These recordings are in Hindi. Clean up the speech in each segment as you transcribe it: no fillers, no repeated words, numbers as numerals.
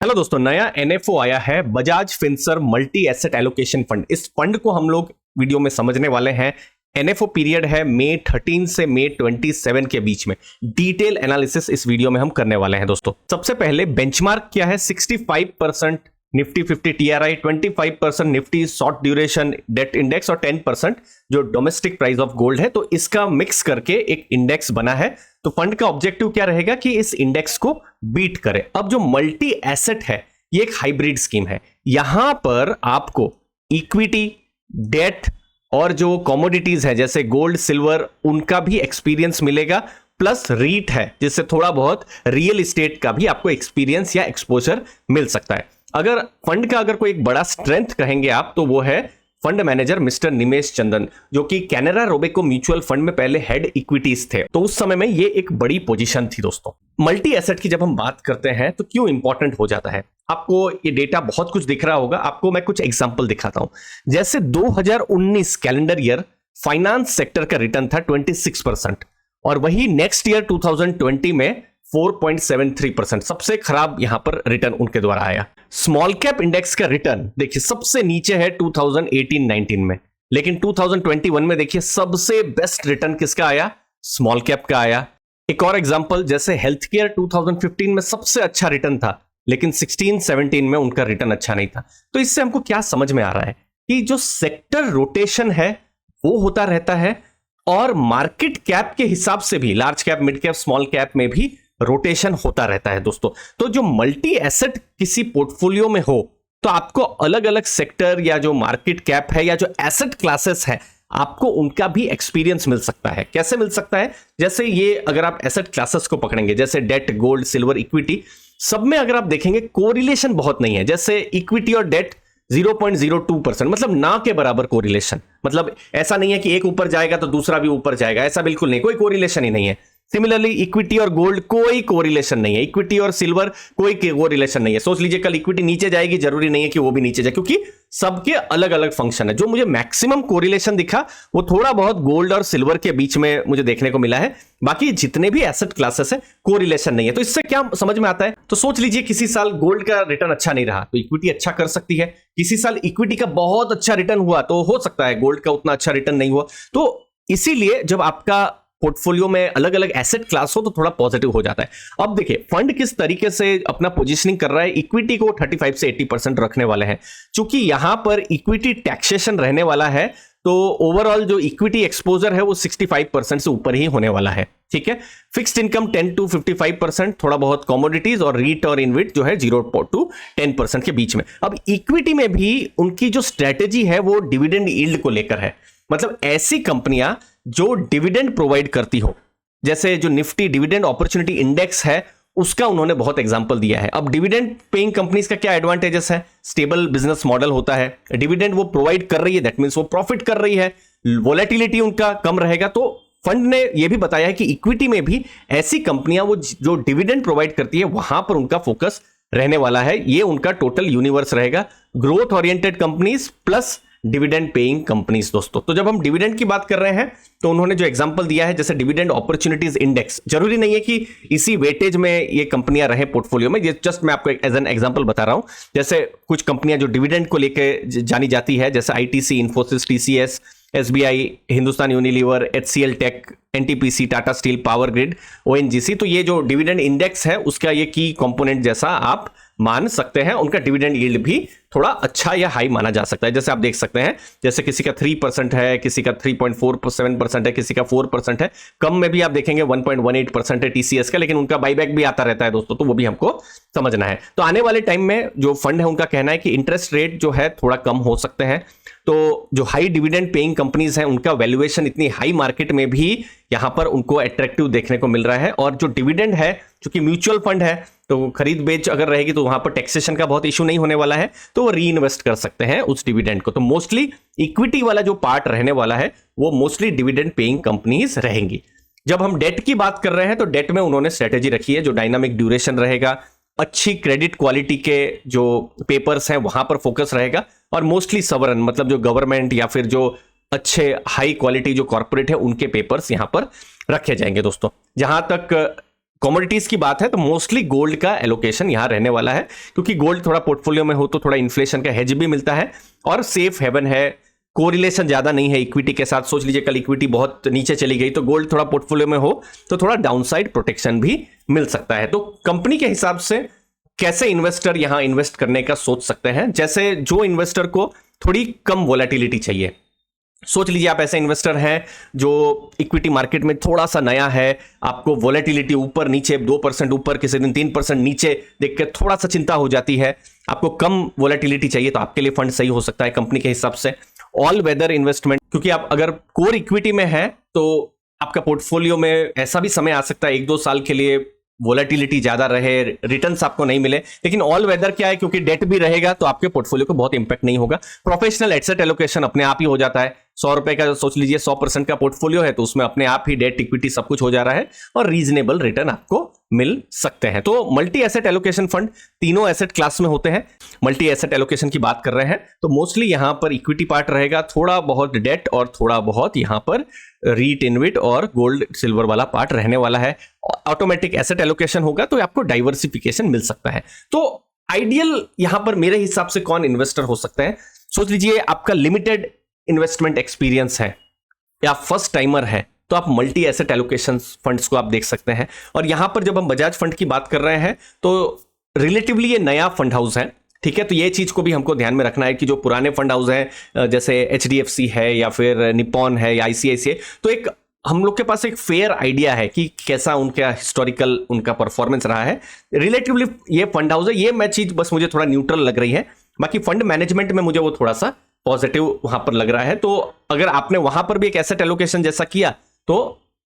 हेलो दोस्तों, नया एनएफओ आया है Bajaj Finserv multi asset allocation fund. इस फंड को हम लोग वीडियो में समझने वाले हैं। एनएफओ पीरियड है मई 13 से मई 27 के बीच में। डिटेल एनालिसिस इस वीडियो में हम करने वाले हैं दोस्तों। सबसे पहले बेंचमार्क क्या है? 65% Nifty 50 TRI, 25% Nifty short duration debt index और 10% जो डोमेस्टिक प्राइस ऑफ गोल्ड है। तो इसका मिक्स करके एक इंडेक्स बना है। तो फंड का ऑब्जेक्टिव क्या रहेगा कि इस इंडेक्स को बीट करे। अब जो मल्टी एसेट है ये एक हाइब्रिड स्कीम है। यहां पर आपको इक्विटी, डेट और जो कमोडिटीज है जैसे गोल्ड, सिल्वर, उनका भी एक्सपीरियंस मिलेगा। प्लस रीट है जिससे थोड़ा बहुत रियल एस्टेट का भी आपको एक्सपीरियंस या एक्सपोजर मिल सकता है। अगर फंड का अगर कोई एक बड़ा स्ट्रेंथ कहेंगे आप तो वो है फंड मैनेजर मिस्टर निमेश चंदन, जो कि कैनरा रोबेको म्यूचुअल फंड में पहले हेड इक्विटीज थे। तो उस समय में ये एक बड़ी पोजीशन थी दोस्तों। मल्टी एसेट की जब हम बात करते हैं तो क्यों इंपॉर्टेंट हो जाता है? आपको ये डेटा बहुत कुछ दिख रहा होगा। आपको मैं कुछ एग्जांपल दिखाता हूं। जैसे 2019 कैलेंडर ईयर फाइनेंस सेक्टर का रिटर्न था 26% और वही नेक्स्ट ईयर 2020 में 4.73%। सबसे खराब यहां पर रिटर्न उनके द्वारा आया। स्मॉल कैप इंडेक्स का रिटर्न देखिए सबसे नीचे है 2018-19 में, लेकिन 2021 में देखिए सबसे बेस्ट रिटर्न किसका आया? स्मॉल कैप का आया। एक और एग्जांपल जैसे हेल्थ केयर 2015 में सबसे अच्छा रिटर्न था, लेकिन 16-17 में उनका रिटर्न अच्छा नहीं था। तो इससे हमको क्या समझ में आ रहा है कि जो सेक्टर रोटेशन है वो होता रहता है और मार्केट कैप के हिसाब से भी large cap, mid cap, small cap में भी रोटेशन होता रहता है दोस्तों। तो जो मल्टी एसेट किसी पोर्टफोलियो में हो तो आपको अलग अलग सेक्टर या जो मार्केट कैप है या जो एसेट क्लासेस है आपको उनका भी एक्सपीरियंस मिल सकता है। कैसे मिल सकता है? जैसे ये अगर आप एसेट क्लासेस को पकड़ेंगे जैसे डेट, गोल्ड, सिल्वर, इक्विटी, सब में अगर आप देखेंगे कोरिलेशन बहुत नहीं है। जैसे इक्विटी और डेट 0.02%, मतलब ना के बराबर कोरिलेशन। मतलब ऐसा नहीं है कि एक ऊपर जाएगा तो दूसरा भी ऊपर जाएगा, ऐसा बिल्कुल नहीं, कोई कोरिलेशन ही नहीं है। सिमिलरली इक्विटी और गोल्ड कोई कोरिलेशन नहीं है, इक्विटी और सिल्वर कोई कोरिलेशन नहीं है। सोच लीजिए कल इक्विटी नीचे जाएगी, जरूरी नहीं है कि वो भी नीचे जाए, क्योंकि सबके अलग अलग फंक्शन है। जो मुझे मैक्सिमम कोरिलेशन दिखा वो थोड़ा बहुत गोल्ड और सिल्वर के बीच में मुझे देखने को मिला है। बाकी जितने भी एसेट क्लासेस है कोरिलेशन नहीं है। तो इससे क्या समझ में आता है? तो सोच लीजिए किसी साल गोल्ड का रिटर्न अच्छा नहीं रहा तो इक्विटी अच्छा कर सकती है। किसी साल इक्विटी का बहुत अच्छा रिटर्न हुआ तो हो सकता है गोल्ड का उतना अच्छा रिटर्न नहीं हुआ। तो इसीलिए जब आपका पोर्टफोलियो में अलग अलग एसेट क्लास हो तो थोड़ा पॉजिटिव हो जाता है। अब देखिए फंड किस तरीके से अपना पोजीशनिंग कर रहा है। इक्विटी को 35 से 80% रखने वाले हैं। चूंकि यहां पर इक्विटी टैक्सेशन रहने वाला है तो ओवरऑल जो इक्विटी एक्सपोजर है वो 65% से ऊपर ही होने वाला है। ठीक है। फिक्स्ड इनकम 10 to 55%, थोड़ा बहुत कमोडिटीज और रीट और इनविट जो है 0 to 10% के बीच में। अब इक्विटी में भी उनकी जो स्ट्रेटेजी है वो डिविडेंड यील्ड को लेकर है। मतलब ऐसी कंपनियां जो डिविडेंड प्रोवाइड करती हो, जैसे जो निफ्टी डिविडेंड अपॉर्चुनिटी इंडेक्स है उसका उन्होंने बहुत एग्जांपल दिया है। अब डिविडेंड पेइंग कंपनीज का क्या एडवांटेजेस है? स्टेबल बिजनेस मॉडल होता है, डिविडेंड वो प्रोवाइड कर रही है, दैट मींस वो प्रॉफिट कर रही है, वोलेटिलिटी उनका कम रहेगा। तो फंड ने यह भी बताया है कि इक्विटी में भी ऐसी कंपनियां वो जो डिविडेंड प्रोवाइड करती है वहां पर उनका फोकस रहने वाला है। ये उनका टोटल यूनिवर्स रहेगा, growth oriented companies plus dividend paying companies दोस्तों। तो जब हम डिविडेंड की बात कर रहे हैं तो उन्होंने जो एग्जांपल दिया है जैसे डिविडेंड अपॉर्चुनिटीज इंडेक्स, जरूरी नहीं है कि इसी वेटेज में ये कंपनियां रहे पोर्टफोलियो में। ये जस्ट मैं आपको एज एन एग्जांपल बता रहा हूं। जैसे कुछ कंपनियां जो डिविडेंड को लेकर जानी जाती है जैसे ITC, Infosys, TCS, SBI, Hindustan Unilever, HCL Tech, NTPC, Tata Steel, Power Grid, ONGC. तो ये जो डिविडेंड इंडेक्स है उसका ये की कंपोनेंट जैसा आप मान सकते हैं। उनका डिविडेंड यील्ड भी थोड़ा अच्छा या हाई माना जा सकता है। जैसे आप देख सकते हैं जैसे किसी का 3% है, किसी का 3.47% है, किसी का 4% है। कम में भी आप देखेंगे 1.18% है टीसीएस का, लेकिन उनका बाईबैक भी आता रहता है दोस्तों, तो वो भी हमको समझना है। तो आने वाले टाइम में जो फंड है उनका कहना है कि इंटरेस्ट रेट जो है थोड़ा कम हो सकते हैं। तो जो हाई डिविडेंड पेइंग कंपनीज हैं उनका वैल्यूएशन इतनी हाई मार्केट में भी यहां पर उनको अट्रैक्टिव देखने को मिल रहा है। और जो डिविडेंड है, क्योंकि म्यूचुअल फंड है तो खरीद बेच अगर रहेगी तो वहां पर टैक्सेशन का बहुत इशू नहीं होने वाला है, तो वो री इन्वेस्ट कर सकते हैं उस डिविडेंड को। तो मोस्टली इक्विटी वाला जो पार्ट रहने वाला है वो मोस्टली डिविडेंड पेइंग कंपनीज रहेंगी। जब हम डेट की बात कर रहे हैं तो डेट में उन्होंने स्ट्रेटेजी रखी है जो डायनामिक ड्यूरेशन रहेगा, अच्छी क्रेडिट क्वालिटी के जो पेपर्स हैं वहां पर फोकस रहेगा, और मोस्टली सवरन मतलब जो गवर्नमेंट या फिर जो अच्छे हाई क्वालिटी जो कॉर्पोरेट है उनके पेपर्स यहां पर रखे जाएंगे दोस्तों। जहां तक कमोडिटीज की बात है तो मोस्टली गोल्ड का एलोकेशन यहां रहने वाला है, क्योंकि गोल्ड थोड़ा पोर्टफोलियो में हो तो थोड़ा इन्फ्लेशन का हेज भी मिलता है और सेफ हेवन है, कोरिलेशन ज्यादा नहीं है इक्विटी के साथ। सोच लीजिए कल इक्विटी बहुत नीचे चली गई तो गोल्ड थोड़ा पोर्टफोलियो में हो तो थोड़ा डाउनसाइड प्रोटेक्शन भी मिल सकता है। तो कंपनी के हिसाब से कैसे इन्वेस्टर यहां इन्वेस्ट करने का सोच सकते हैं, जैसे जो इन्वेस्टर को थोड़ी कम वोलेटिलिटी चाहिए, सोच लीजिए आप ऐसे इन्वेस्टर हैं जो इक्विटी मार्केट में थोड़ा सा नया है, आपको वोलेटिलिटी ऊपर नीचे 2% ऊपर, किसी दिन 3% नीचे देख के थोड़ा सा चिंता हो जाती है, आपको कम वोलेटिलिटी चाहिए, तो आपके लिए फंड सही हो सकता है कंपनी के हिसाब से। ऑल वेदर इन्वेस्टमेंट, क्योंकि आप अगर कोर इक्विटी में है तो आपका पोर्टफोलियो में ऐसा भी समय आ सकता है 1-2 साल के लिए वोलेटिलिटी ज्यादा रहे, रिटर्न्स आपको नहीं मिले, लेकिन ऑल वेदर क्या है, क्योंकि डेट भी रहेगा तो आपके पोर्टफोलियो को बहुत इंपैक्ट नहीं होगा। प्रोफेशनल एसेट एलोकेशन अपने आप ही हो जाता है, 100 रुपए का सोच लीजिए 100% का पोर्टफोलियो है तो उसमें अपने आप ही डेट इक्विटी सब कुछ हो जा रहा है और रीजनेबल रिटर्न आपको मिल सकते हैं। तो मल्टी एसेट एलोकेशन फंड तीनों एसेट क्लास में होते हैं। मल्टी एसेट एलोकेशन की बात कर रहे हैं तो मोस्टली यहां पर इक्विटी पार्ट रहेगा, थोड़ा बहुत डेट और थोड़ा बहुत यहां पर रीट इनविट और गोल्ड सिल्वर वाला पार्ट रहने वाला है। ऑटोमेटिक एसेट एलोकेशन होगा तो आपको डाइवर्सिफिकेशन मिल सकता है। तो आइडियल यहां पर मेरे हिसाब से कौन इन्वेस्टर हो सकते हैं, सोच लीजिए आपका लिमिटेड इन्वेस्टमेंट एक्सपीरियंस है या फर्स्ट टाइमर है तो आप मल्टी एसेट एलोकेशन फंड्स को आप देख सकते हैं। और यहां पर जब हम बजाज फंड की बात कर रहे हैं तो रिलेटिवली ये नया फंड हाउस है, ठीक है, तो ये चीज को भी हमको ध्यान में रखना है कि जो पुराने फंड हाउस हैं जैसे HDFC है या फिर निप्पॉन है या ICICI, तो एक हम लोग के पास एक फेयर आइडिया है कि कैसा उनका हिस्टोरिकल उनका परफॉर्मेंस रहा है। रिलेटिवली ये फंड हाउस है, ये मैं चीज बस मुझे थोड़ा न्यूट्रल लग रही है, बाकी फंड मैनेजमेंट में मुझे वो थोड़ा सा पॉजिटिव वहां पर लग रहा है। तो अगर आपने वहां पर भी एक एसेट एलोकेशन जैसा किया तो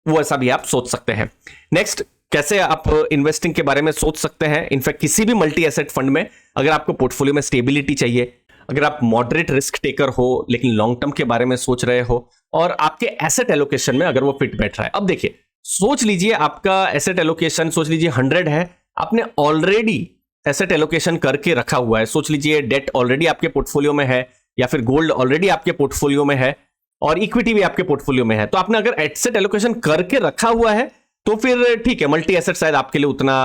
वो ऐसा भी आप सोच सकते हैं। नेक्स्ट, कैसे आप इन्वेस्टिंग के बारे में सोच सकते हैं। इनफैक्ट किसी भी मल्टी एसेट फंड में अगर आपको पोर्टफोलियो में स्टेबिलिटी चाहिए, अगर आप मॉडरेट रिस्क टेकर हो लेकिन लॉन्ग टर्म के बारे में सोच रहे हो और आपके एसेट एलोकेशन में अगर वो फिट बैठ रहा है। अब देखिए, सोच लीजिए आपका एसेट एलोकेशन सोच लीजिए 100 है, आपने ऑलरेडी एसेट एलोकेशन करके रखा हुआ है, सोच लीजिए डेट ऑलरेडी आपके पोर्टफोलियो में है या फिर गोल्ड ऑलरेडी आपके पोर्टफोलियो में है और इक्विटी भी आपके पोर्टफोलियो में है, तो आपने अगर एसेट एलोकेशन करके रखा हुआ है तो फिर ठीक है, मल्टी एसेट शायद आपके लिए उतना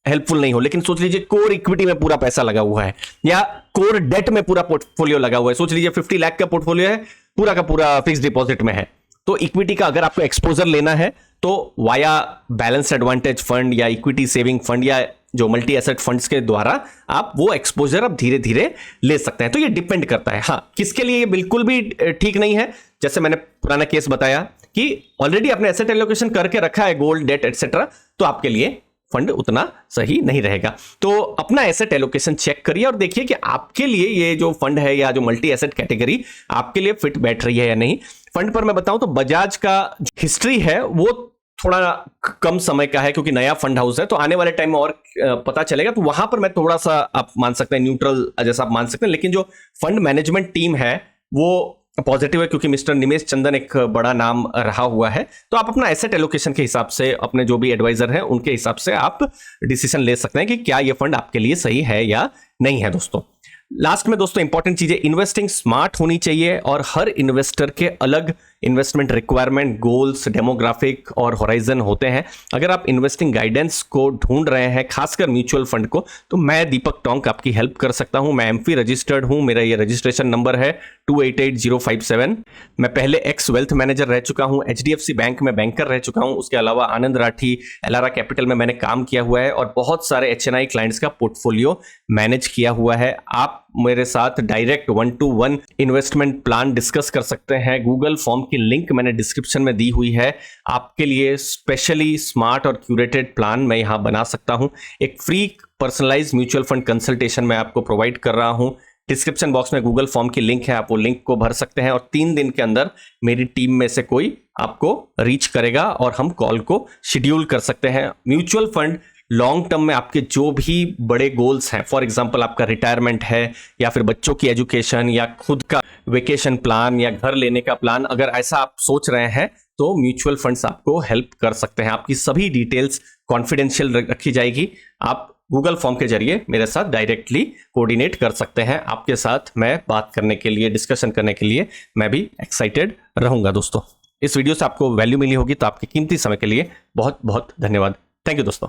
हेल्पफुल नहीं हो। लेकिन सोच लीजिए कोर इक्विटी में पूरा पैसा लगा हुआ है या कोर डेट में पूरा पोर्टफोलियो लगा हुआ है, सोच लीजिए 50 लाख का पोर्टफोलियो है, पूरा का पूरा फिक्स डिपॉजिट में है, तो इक्विटी का अगर आपको एक्सपोजर लेना है तो वाया बैलेंस एडवांटेज फंड या इक्विटी सेविंग फंड या जो मल्टी एसेट फंड्स के द्वारा आप वो एक्सपोजर अब धीरे धीरे ले सकते हैं। तो ये डिपेंड करता है, हाँ, किसके लिए ये बिल्कुल भी ठीक नहीं है। जैसे मैंने पुराना केस बताया कि ऑलरेडी आपने एसेट एलोकेशन करके रखा है गोल्ड डेट एटसेट्रा, तो आपके लिए फंड उतना सही नहीं रहेगा। तो अपना एसेट एलोकेशन चेक करिए और देखिए कि आपके लिए ये जो फंड है या जो मल्टी एसेट कैटेगरी आपके लिए फिट बैठ रही है या नहीं। फंड पर मैं बताऊं तो बजाज का हिस्ट्री है वो थोड़ा कम समय का है क्योंकि नया फंड हाउस है, तो आने वाले टाइम में और पता चलेगा, तो वहां पर मैं थोड़ा सा आप मान सकते हैं न्यूट्रल जैसा आप मान सकते हैं। लेकिन जो फंड मैनेजमेंट टीम है वो पॉजिटिव है क्योंकि मिस्टर निमेश चंदन एक बड़ा नाम रहा हुआ है। तो आप अपना एसेट एलोकेशन के हिसाब से अपने जो भी एडवाइजर हैं उनके हिसाब से आप डिसीजन ले सकते हैं कि क्या ये फंड आपके लिए सही है या नहीं है। दोस्तों लास्ट में दोस्तों इंपॉर्टेंट चीजें, इन्वेस्टिंग स्मार्ट होनी चाहिए और हर इन्वेस्टर के अलग इन्वेस्टमेंट रिक्वायरमेंट, गोल्स, डेमोग्राफिक और होराइजन होते हैं। अगर आप इन्वेस्टिंग गाइडेंस को ढूंढ रहे हैं, खासकर म्यूचुअल फंड को, तो मैं दीपक टोंक आपकी हेल्प कर सकता हूं। मैं एमफी रजिस्टर्ड हूं, मेरा ये रजिस्ट्रेशन नंबर है 288057। मैं पहले एक्स वेल्थ मैनेजर रह चुका हूं, HDFC बैंक में बैंकर रह चुका हूं, उसके अलावा आनंद राठी, एलारा कैपिटल में मैंने काम किया हुआ है और बहुत सारे HNI क्लाइंट्स का पोर्टफोलियो मैनेज किया हुआ है। आप मेरे साथ direct 1-to-1 investment plan discuss कर सकते हैं। गूगल फॉर्म की लिंक मैंने डिस्क्रिप्शन में दी हुई है, आपके लिए स्पेशली स्मार्ट और क्यूरेटेड प्लान मैं यहां बना सकता हूं। एक free personalize mutual fund consultation मैं आपको प्रोवाइड कर रहा हूं। डिस्क्रिप्शन बॉक्स में गूगल फॉर्म की लिंक है, आप वो लिंक को भर सकते हैं और 3 दिन के अंदर मेरी टीम में से कोई आपको रीच करेगा और हम कॉल को शेड्यूल कर सकते हैं। म्यूचुअल फंड लॉन्ग टर्म में आपके जो भी बड़े गोल्स हैं, फॉर एग्जांपल आपका रिटायरमेंट है या फिर बच्चों की एजुकेशन या खुद का वेकेशन प्लान या घर लेने का प्लान, अगर ऐसा आप सोच रहे हैं तो म्यूचुअल फंड्स आपको हेल्प कर सकते हैं। आपकी सभी डिटेल्स कॉन्फिडेंशियल रखी जाएगी। आप गूगल फॉर्म के जरिए मेरे साथ डायरेक्टली कोऑर्डिनेट कर सकते हैं। आपके साथ मैं बात करने के लिए, डिस्कशन करने के लिए मैं भी एक्साइटेड रहूंगा। दोस्तों इस वीडियो से आपको वैल्यू मिली होगी तो आपके कीमती समय के लिए बहुत बहुत धन्यवाद। थैंक यू दोस्तों।